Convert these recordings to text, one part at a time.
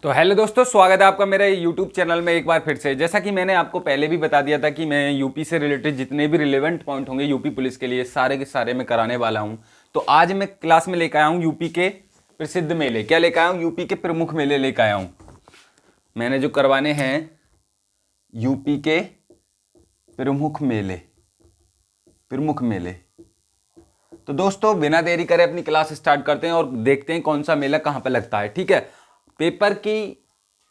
तो हेलो दोस्तों, स्वागत है आपका मेरे यूट्यूब चैनल में एक बार फिर से। जैसा कि मैंने आपको पहले भी बता दिया था कि मैं यूपी से रिलेटेड जितने भी रिलेवेंट पॉइंट होंगे यूपी पुलिस के लिए सारे के सारे मैं कराने वाला हूं। तो आज मैं क्लास में लेकर आया हूं यूपी के प्रसिद्ध मेले। क्या लेकर आया हूं? यूपी के प्रमुख मेले लेकर आया हूं। मैंने जो करवाने हैं यूपी के प्रमुख मेले। तो दोस्तों बिना देरी करे अपनी क्लास स्टार्ट करते हैं और देखते हैं कौन सा मेला कहां पर लगता है। ठीक है, पेपर की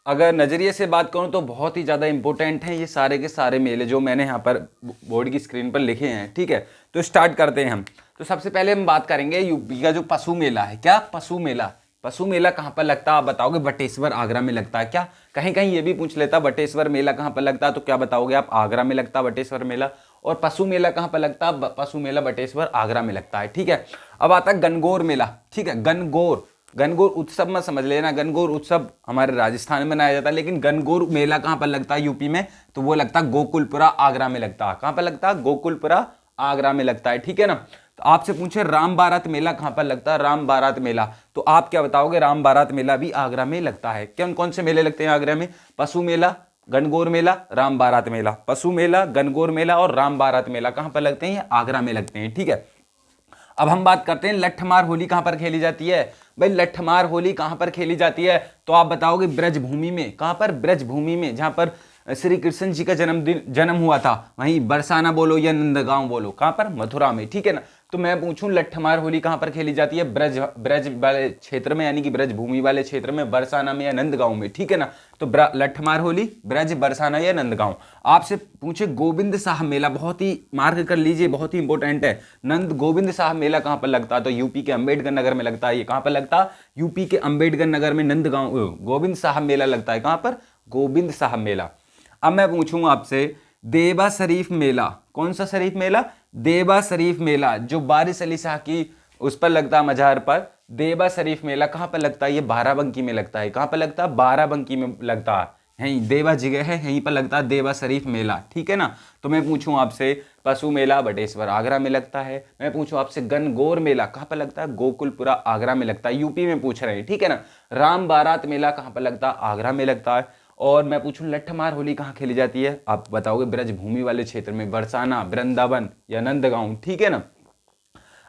अगर नज़रिए से बात करूं तो बहुत ही ज़्यादा इंपॉर्टेंट हैं ये सारे के सारे मेले जो मैंने यहाँ पर बोर्ड की स्क्रीन पर लिखे हैं। ठीक है, तो स्टार्ट करते हैं हम। तो सबसे पहले हम बात करेंगे यूपी का जो पशु मेला है। क्या पशु मेला कहाँ पर लगता है? आप बताओगे बटेश्वर आगरा में लगता है। क्या कहीं कहीं ये भी पूछ लेता बटेश्वर मेला कहाँ पर लगता है, तो क्या बताओगे आप? आगरा में लगता है बटेश्वर मेला। और पशु मेला कहाँ पर लगता है? पशु मेला बटेश्वर आगरा में लगता है। ठीक है, अब आता है गणगौर मेला। ठीक है, गणगौर उत्सव में समझ लेना, गणगौर उत्सव हमारे राजस्थान में मनाया जाता है, लेकिन गणगौर मेला कहाँ पर लगता है यूपी में? तो वो लगता है गोकुलपुरा आगरा में लगता है। कहाँ पर लगता है? गोकुलपुरा आगरा में लगता है। ठीक है ना। तो आपसे पूछे राम बारात मेला कहाँ पर लगता है? राम बारात मेला, तो आप क्या बताओगे? राम बारात मेला भी आगरा में लगता है। कौन कौन से मेले लगते हैं आगरा में? पशु मेला, गणगौर मेला, राम बारात मेला। पशु मेला, गणगौर मेला और राम बारात मेला कहाँ पर लगते हैं? आगरा में लगते हैं। ठीक है, अब हम बात करते हैं लट्ठमार होली कहां पर खेली जाती है। भाई लट्ठमार होली कहां पर खेली जाती है? तो आप बताओगे ब्रजभूमि में। कहां पर? ब्रजभूमि में, जहां पर श्री कृष्ण जी का जन्म हुआ था। वहीं बरसाना बोलो या नंदगांव बोलो, कहां पर? मथुरा में। ठीक है ना। तो मैं पूछूं लट्ठमार होली कहां पर खेली जाती है? ब्रज वाले क्षेत्र में, यानी कि ब्रजभूमि वाले क्षेत्र में, बरसाना में या नंदगांव में। ठीक है ना। तो लट्ठमार होली ब्रज, बरसाना या नंदगांव। आपसे पूछे गोविंद साहब मेला, बहुत ही मार्क कर लीजिए, बहुत ही इंपॉर्टेंट है। गोविंद साहब मेला कहां पर लगता है? तो यूपी के अंबेडकर नगर में लगता है। ये कहां पर लगता है? यूपी के अंबेडकर नगर में नंदगांव गोविंद साहब मेला लगता है। कहां पर? गोविंद साहब मेला। अब मैं पूछूं आपसे देवा शरीफ मेला। कौन सा शरीफ मेला? देवा शरीफ मेला, जो वारिस अली शाह की उस पर लगता है, मजार पर। देवा शरीफ मेला कहां पर लगता है? ये बाराबंकी में लगता है। कहां पर लगता है? बाराबंकी में लगता है। यहीं देवा जगह है, यहीं पर लगता है देवा शरीफ मेला। ठीक है ना। तो मैं पूछूं आपसे पशु मेला बटेश्वर आगरा में लगता है। मैं पूछूं आपसे गणगौर मेला कहां पर लगता है? गोकुलपुरा आगरा में लगता है। यूपी में पूछ रहे हैं। ठीक है ना। राम बारात मेला कहां पर लगता है? आगरा में लगता है। और मैं पूछूं लट्ठमार होली कहाँ खेली जाती है? आप बताओगे ब्रजभूमि वाले क्षेत्र में, बरसाना, वृंदावन या नंदगांव। ठीक है ना।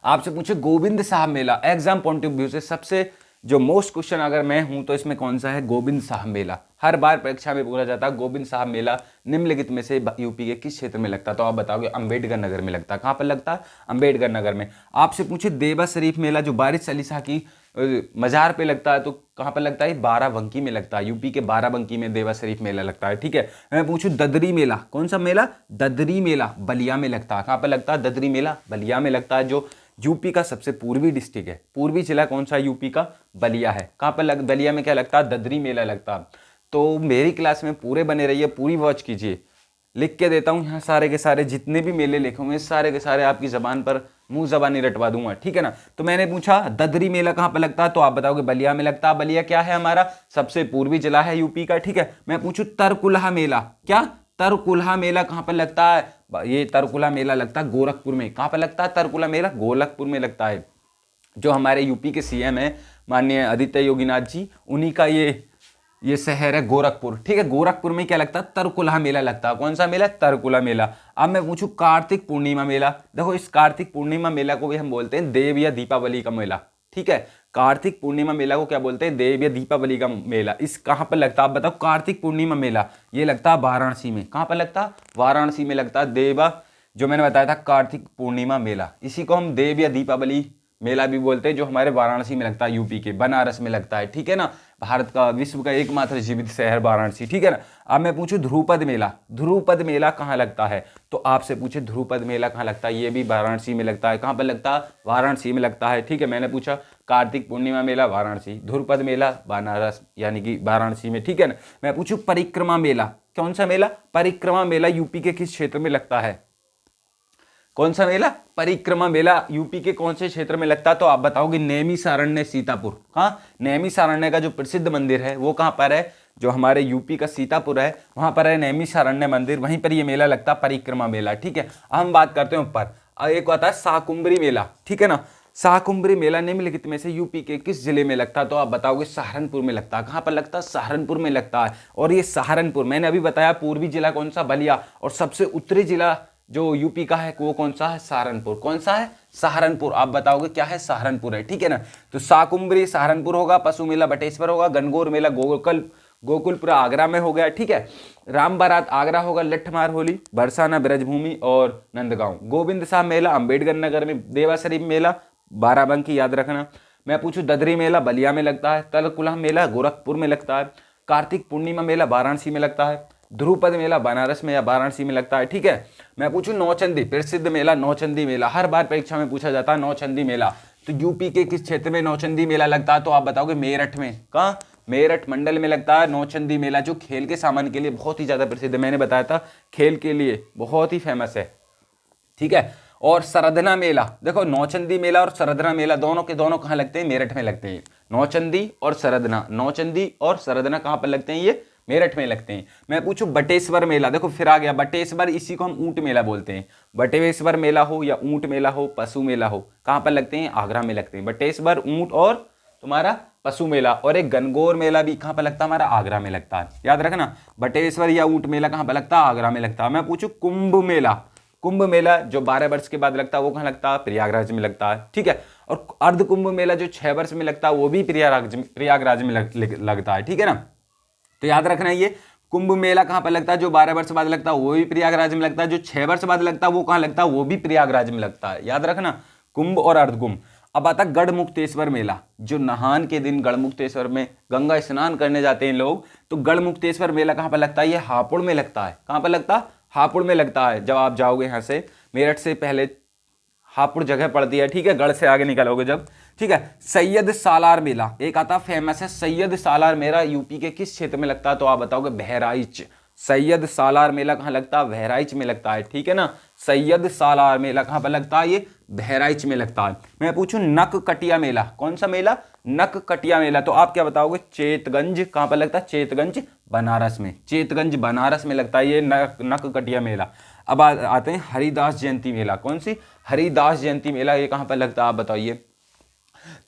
आपसे पूछे गोविंद साहब मेला, एग्जाम पॉइंट ऑफ व्यू से सबसे जो मोस्ट क्वेश्चन अगर मैं हूं तो इसमें कौन सा है? गोविंद साहब मेला। हर बार परीक्षा में पूछा जाता है गोविंद साहब मेला निम्नलिखित में से यूपी के किस क्षेत्र में लगता है? तो आप बताओगे अंबेडकर नगर में लगता है। कहां पर लगता है? अंबेडकर नगर में। आपसे पूछे देवा शरीफ मेला, जो वारिस अली शाह की मजार पे लगता है, तो कहां पर लगता है? बाराबंकी में लगता है। यूपी के बाराबंकी में देवा शरीफ मेला लगता है। ठीक है, मैं पूछूं ददरी मेला, कौन सा मेला? ददरी मेला बलिया में लगता है। कहां पर लगता है? ददरी मेला बलिया में लगता है, जो यूपी का सबसे पूर्वी डिस्ट्रिक्ट है। पूर्वी जिला कौन सा? यूपी का बलिया है। कहां पर बलिया में क्या लगता है? ददरी मेला लगता है। तो मेरी क्लास में पूरे बने रहिए, पूरी वॉच कीजिए। लिख के देता हूं यहाँ सारे के सारे जितने भी मेले लिखे होंगे, सारे के सारे आपकी जबान पर मुंह जबानी रटवा दूंगा। ठीक है ना। तो मैंने पूछा ददरी मेला कहां पर लगता है, तो आप बताओगे बलिया में लगता है। बलिया क्या है? हमारा सबसे पूर्वी जिला है यूपी का। ठीक है, मैं पूछूं तरकुलहा मेला, क्या तरकुलहा मेला कहां पर लगता है? ये तरकुलहा मेला लगता है गोरखपुर में। कहां पर लगता है तरकुलहा मेला? गोरखपुर में लगता है। जो हमारे यूपी के सीएम है माननीय आदित्य योगीनाथ जी, उन्हीं का ये शहर है गोरखपुर। ठीक है, गोरखपुर में क्या लगता है? तरकुलहा मेला लगता है। कौन सा मेला? तरकुलहा मेला। अब मैं पूछूं कार्तिक पूर्णिमा मेला। देखो इस कार्तिक पूर्णिमा मेला को भी हम बोलते हैं देव या दीपावली का मेला। ठीक है, कार्तिक पूर्णिमा मेला को क्या बोलते हैं? देव या दीपावली का मेला। इस कहां पर लगता है? आप बताओ। कार्तिक पूर्णिमा मेला ये लगता है वाराणसी में। कहां पर लगता है? वाराणसी में लगता है। देवा जो मैंने बताया था कार्तिक पूर्णिमा मेला, इसी को हम देव या दीपावली मेला भी बोलते हैं, जो हमारे वाराणसी में लगता है, यूपी के बनारस में लगता है। ठीक है ना। भारत का, विश्व का एकमात्र जीवित शहर वाराणसी। ठीक है ना। अब मैं पूछूं ध्रुपद मेला, ध्रुपद मेला कहाँ लगता है? तो आपसे पूछे ध्रुपद मेला कहाँ लगता है? ये भी वाराणसी में लगता है। कहाँ पर लगता है? वाराणसी में लगता है। ठीक है, मैंने पूछा कार्तिक पूर्णिमा मेला वाराणसी, ध्रुपद मेला बनारस यानी कि वाराणसी में। ठीक है ना। मैं पूछूं परिक्रमा मेला, कौन सा मेला? परिक्रमा मेला यूपी के किस क्षेत्र में लगता है? कौन सा मेला? परिक्रमा मेला यूपी के कौन से क्षेत्र में लगता है? तो आप बताओगे नैमिषारण्य सीतापुर। हाँ, नैमिषारण्य का जो प्रसिद्ध मंदिर है वो कहाँ पर है? जो हमारे यूपी का सीतापुर है वहां पर है नैमिषारण्य मंदिर, वहीं पर ये मेला लगता है परिक्रमा मेला। ठीक है, हम बात करते हैं ऊपर। एक आता है शाकुंभरी मेला। ठीक है ना। शाकुंभरी मेला निम्नलिखित में से यूपी के किस जिले में लगता है? तो आप बताओगे सहारनपुर में लगता है। कहाँ पर लगता है? सहारनपुर में लगता है। और ये सहारनपुर, मैंने अभी बताया पूर्वी जिला कौन सा? बलिया। और सबसे उत्तरी जिला जो यूपी का है वो कौन सा है? सहारनपुर। कौन सा है? सहारनपुर। आप बताओगे क्या है? सहारनपुर है, ठीक है ना। तो शाकुंभरी सहारनपुर होगा, पशु मेला बटेश्वर होगा, गणगौर मेला गोकुलपुरा आगरा में हो गया, ठीक है। राम बारात आगरा होगा, लठमार होली बरसाना ब्रजभूमि और नंदगांव। गोविंद शाह मेला अम्बेडकर नगर में, देवा शरीफ मेला बाराबंकी, याद रखना। मैं पूछूं ददरी मेला बलिया में लगता है, तलकुलह मेला गोरखपुर में लगता है, कार्तिक पूर्णिमा मेला वाराणसी में लगता है, ध्रुपद मेला बनारस में या वाराणसी में लगता है, ठीक है। मैं पूछूं नौचंदी प्रसिद्ध मेला, नौचंदी मेला हर बार परीक्षा में पूछा जाता है नौचंदी मेला, तो यूपी के किस क्षेत्र में नौचंदी मेला लगता है? तो आप बताओगे मेरठ में। कहाँ? मेरठ मंडल में लगता है नौचंदी मेला, जो खेल के सामान के लिए बहुत ही ज्यादा प्रसिद्ध है। मैंने बताया था खेल के लिए बहुत ही फेमस है, ठीक है। और सरधना मेला, देखो नौचंदी मेला और सरधना मेला दोनों के दोनों कहाँ लगते हैं? मेरठ में लगते हैं। नौचंदी और सरधना, नौचंदी और सरधना कहाँ पर लगते हैं? ये मेरठ में लगते हैं। मैं पूछूं बटेश्वर मेला, देखो फिर आ गया बटेश्वर, इसी को हम ऊंट मेला बोलते हैं। बटेश्वर मेला हो या ऊंट मेला हो, पशु मेला हो, कहाँ पर लगते हैं? आगरा में लगते हैं। बटेश्वर, ऊंट और तुम्हारा पशु मेला। और एक गणगौर मेला भी कहाँ पर लगता है? हमारा आगरा में लगता है, याद रखना। बटेश्वर या ऊंट मेला कहाँ पर लगता है? आगरा में लगता है। मैं पूछूं कुंभ मेला, कुंभ मेला जो 12 वर्ष के बाद लगता है वो कहाँ लगता है? प्रयागराज में लगता है, ठीक है। और अर्ध कुंभ मेला जो 6 वर्ष में लगता है वो भी प्रयागराज में लगता है, ठीक है ना। तो याद रखना ये कुंभ मेला कहाँ पर लगता है? जो 12 वर्ष बाद लगता है वो भी प्रयागराज में लगता है, जो 6 वर्ष बाद लगता है वो कहाँ लगता है? वो भी प्रयागराज में लगता है, याद रखना। कुंभ और अर्धकुंभ। अब आता गढ़मुक्तेश्वर मेला, जो नहान के दिन गढ़मुक्तेश्वर में गंगा स्नान करने जाते हैं लोग, तो गढ़मुक्तेश्वर मेला कहाँ पर लगता है? ये हापुड़ में लगता है। कहाँ पर लगता है? हापुड़ में लगता है। जब आप जाओगे यहाँ से मेरठ से पहले हापुड़ जगह पड़ती है, ठीक है, गढ़ से आगे निकलोगे जब, ठीक है। सैयद सालार मेला एक आता फेमस है, सैयद सालार मेला यूपी के किस क्षेत्र में लगता है? तो आप बताओगे बहराइच। सैयद सालार मेला कहाँ लगता है? बहराइच में लगता है, ठीक है ना। सैयद सालार मेला कहाँ पर लगता है? ये बहराइच में लगता है। मैं पूछूं नक कटिया मेला, कौन सा मेला? नक कटिया मेला। तो आप क्या बताओगे? चेतगंज। कहाँ पर लगता है? चेतगंज बनारस में। चेतगंज बनारस में लगता है ये नक कटिया मेला। अब आते हैं हरिदास जयंती मेला। कौन सी? हरिदास जयंती मेला, ये कहाँ पर लगता है? आप बताइए।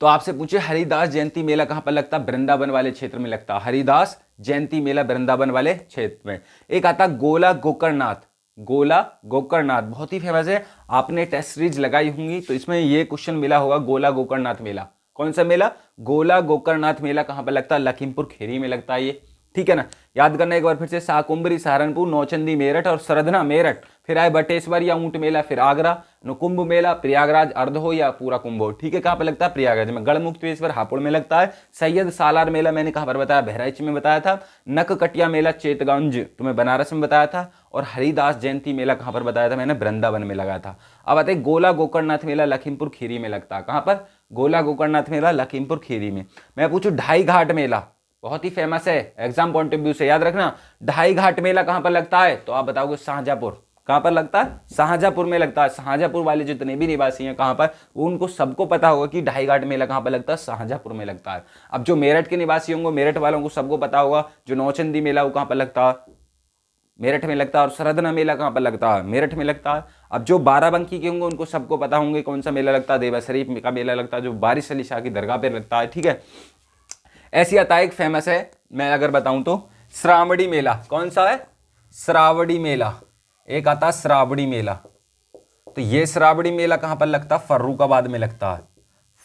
तो आपसे पूछे हरिदास जयंती मेला कहाँ पर लगता है? वृंदावन वाले क्षेत्र में लगता है। हरिदास जयंती मेला वृंदावन वाले क्षेत्र में। एक आता गोला गोकर्णनाथ, गोला गोकर्णनाथ बहुत ही फेमस है, आपने टेस्ट सीरीज लगाई होंगी तो इसमें ये क्वेश्चन मिला होगा। गोला गोकर्णनाथ मेला कौन सा मेला? गोला गोकर्णनाथ मेला कहाँ पर लगता है? लखीमपुर खीरी में लगता है ये, ठीक है ना। याद करना एक बार फिर से, शाकुंभरी सहारनपुर, नौचंदी मेरठ और सरधना मेरठ, फिर आए बटेश्वर या ऊंट मेला, फिर आगरा, कुंभ मेला प्रयागराज अर्ध हो या पूरा कुंभ हो, ठीक है। कहाँ पे लगता है? प्रयागराज में। गढ़मुक्तेश्वर हापुड़ में लगता है। सैयद सालार मेला मैंने कहाँ पर बताया? बहराइच में बताया था। नककटिया मेला चेतगंज तुम्हें बनारस में बताया था। और हरिदास जयंती मेला कहाँ पर बताया था मैंने? वृंदावन में लगाया था। अब आते गोला गोकर्णनाथ मेला लखीमपुर खीरी में लगता है। कहाँ पर? गोला गोकर्णनाथ मेला लखीमपुर खीरी में। मैं पूछूं ढाई घाट मेला, बहुत ही फेमस है एग्जाम पॉइंट ऑफ व्यू से, याद रखना। ढाई घाट मेला कहां पर लगता है? तो आप बताओगे शाहजहांपुर। कहां पर लगता है? शाहजहांपुर में लगता है। शाहजहांपुर वाले जितने भी निवासी हैं कहां पर, उनको सबको पता होगा कि ढाई घाट मेला कहां पर लगता है? शाहजहांपुर में लगता है। अब जो मेरठ के निवासी होंगे, मेरठ वालों को सबको पता होगा जो नौचंदी मेला वो कहां पर लगता है? मेरठ में लगता है। और सरधना मेला कहां पर लगता है? मेरठ में लगता है। अब जो बाराबंकी के होंगे उनको सबको पता होंगे कौन सा मेला लगता है? देवा शरीफ का मेला लगता है, जो बारिश अली शाह की दरगाह पर लगता है, ठीक है। ऐसी आता है एक फेमस है, मैं अगर बताऊं तो श्रावणी मेला। कौन सा है? श्रावणी मेला। एक आता है श्रावणी मेला, तो ये श्रावणी मेला कहां पर लगता है? फर्रुखाबाद में लगता है।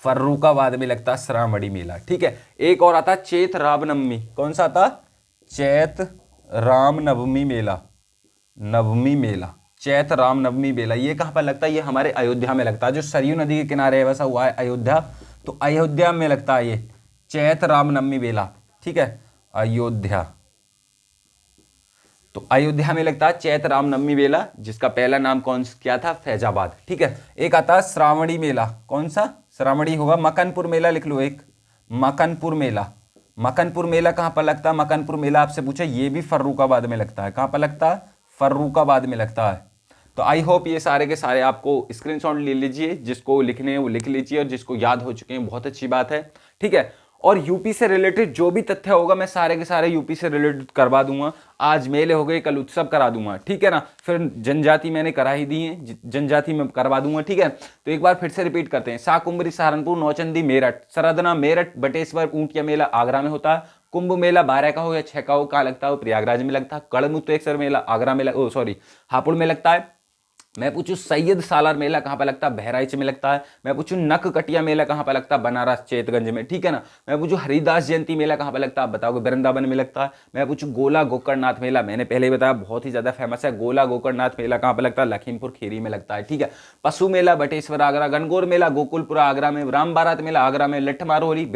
फर्रुखाबाद में लगता है श्रावणी मेला, ठीक है। एक और आता है चैत रामनवमी। कौन सा आता? चैत रामनवमी मेला। नवमी मेला, चैत रामनवमी मेला, ये कहां पर लगता है? ये हमारे अयोध्या में लगता है, जो सरयू नदी के किनारे वैसा हुआ है अयोध्या, तो अयोध्या में लगता है ये चैत रामनवमी मेला, ठीक है। अयोध्या, तो अयोध्या में लगता है चैत रामनवमी मेला, जिसका पहला नाम क्या था? फैजाबाद, ठीक है। एक आता है श्रावणी मेला। कौन सा? श्रावणी होगा। मकनपुर मेला लिख लो एक, मकनपुर मेला। मकनपुर मेला कहां पर लगता है? मकनपुर मेला आपसे पूछा, ये भी फर्रुखाबाद में लगता है। कहां पर लगता है? फर्रुखाबाद में लगता है। तो आई होप ये सारे के सारे आपको स्क्रीनशॉट ले लीजिए, जिसको लिखने हैं वो लिख लीजिए, और जिसको याद हो चुके हैं बहुत अच्छी बात है, ठीक है। और यूपी से रिलेटेड जो भी तथ्य होगा मैं सारे के सारे यूपी से रिलेटेड करवा दूंगा। आज मेले हो गए, कल उत्सव करा दूंगा, ठीक है ना। फिर जनजाति मैंने करा ही दी है, जनजाति में करवा दूंगा, ठीक है। तो एक बार फिर से रिपीट करते हैं। शाकुंभरी सहारनपुर, नौचंदी मेरठ, सरदना मेरठ, बटेश्वर ऊंटिया मेला आगरा में होता है। कुंभ मेला 12 का हो या 6 का हो, कहाँ लगता है? प्रयागराज में लगता है। कड़मुक्तेश्वर मेला आगरा में हापुड़ में लगता है। मैं पूछूं सैयद सालार मेला कहाँ पे लगता है? बहराइच में लगता है। मैं पूछूं नक कटिया मेला कहाँ पे लगता है? बनारस चेतगंज में, ठीक है ना। मैं पूछूं हरिदास जयंती मेला कहाँ पे लगता है? आप बताओगे, वृंदावन में लगता है। मैं पूछूं गोला गोकर्णनाथ मेला, मैंने पहले ही बताया बहुत ही ज्यादा फेमस है। गोला गोकर्णनाथ मेला कहाँ पे लगता है? लखीमपुर खीरी में लगता है, ठीक है। पशु मेला बटेश्वर आगरा, गणगौर मेला गोकुलपुरा आगरा में, राम बारात मेला आगरा में, लठ मारो होली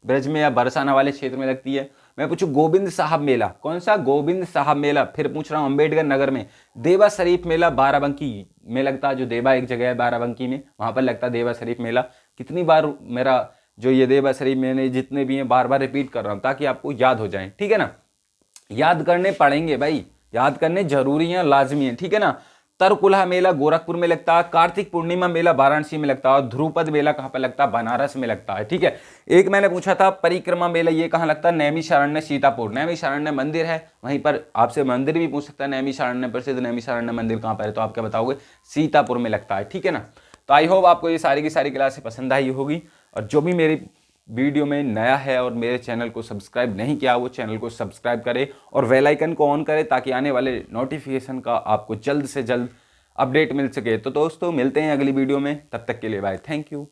ब्रज में या बरसाना वाले क्षेत्र में लगती है। मैं पूछूं गोविंद साहब मेला, कौन सा? गोविंद साहब मेला। फिर पूछ रहा हूं अम्बेडकर नगर में देवा शरीफ मेला बाराबंकी में लगता है। जो देवा एक जगह है बाराबंकी में, वहां पर लगता है देवा शरीफ मेला। कितनी बार मेरा जो ये देवा शरीफ मैंने जितने भी हैं बार बार रिपीट कर रहा हूं ताकि आपको याद हो जाए, ठीक है ना। याद करने पड़ेंगे भाई, याद करने जरूरी है, लाजमी है, ठीक है ना। तरकुलहा मेला गोरखपुर में लगता है। कार्तिक पूर्णिमा मेला वाराणसी में लगता है। ध्रुपद मेला कहाँ पे लगता है? बनारस में लगता है, ठीक है। एक मैंने पूछा था परिक्रमा मेला, ये कहाँ लगता है? नैमिषारण्य सीतापुर। नैमिषारण्य मंदिर है वहीं पर, आपसे मंदिर भी पूछ सकता है। नैमिषारण्य प्रसिद्ध नैमिषारण्य मंदिर कहाँ पर है? तो आप क्या बताओगे? सीतापुर में लगता है, ठीक है ना। तो आई होप आपको ये सारी की सारी क्लासें पसंद आई होगी। और जो भी मेरी वीडियो में नया है और मेरे चैनल को सब्सक्राइब नहीं किया, वो चैनल को सब्सक्राइब करे और बेल आइकन को ऑन करे ताकि आने वाले नोटिफिकेशन का आपको जल्द से जल्द अपडेट मिल सके। तो दोस्तों मिलते हैं अगली वीडियो में, तब तक के लिए बाय, थैंक यू।